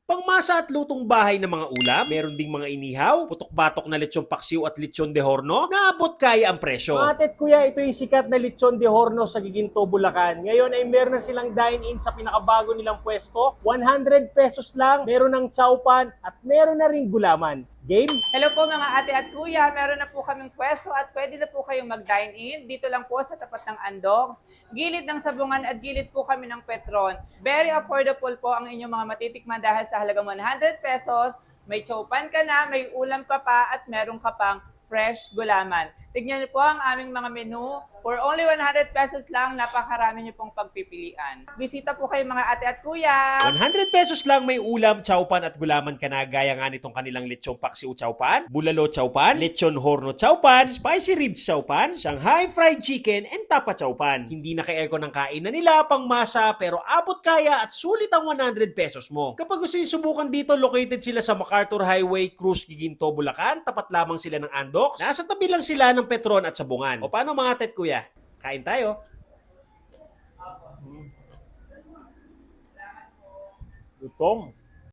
Pangmasa at lutong bahay ng mga ulam, meron ding mga inihaw, putok-batok na lechon paksiw at lechon de horno, naabot kaya ang presyo. Mga tet kuya, ito yung sikat na lechon de horno sa Giginto, Bulacan. Ngayon ay meron na silang dine-in sa pinakabago nilang pwesto. 100 pesos lang, meron ng chowpan at meron na ring gulaman. Game? Hello po mga ate at kuya, meron na po kaming pwesto at pwede na po kayong mag-dine-in. Dito lang po sa tapat ng Andox, gilid ng Sabungan at gilid po kami ng Petron. Very affordable po ang inyong mga matitikman dahil sa halagang 100 pesos, may chowpan ka na, may ulam ka pa at meron ka pang fresh gulaman. Tignan niyo po ang aming mga menu. For only 100 pesos lang, napakarami niyo pong pagpipilian. Bisita po kayo mga ate at kuya. 100 pesos lang may ulam, chowpan at gulaman ka na gaya nga nitong kanilang lechong paksiw chowpan, bulalo chowpan, lechon horno chowpan, spicy ribs chowpan, Shanghai fried chicken, and tapa chowpan. Hindi na kay-eco ng kainan nila, pang masa, pero abot kaya at sulit ang 100 pesos mo. Kapag gusto nyo subukan dito, located sila sa MacArthur Highway, Cruz, Giginto, Bulacan. Tapat lamang sila ng Andox. Nasa tabi lang sila ng Petron at Sabungan. O paano mga tet kuya? Kain tayo. Lutong.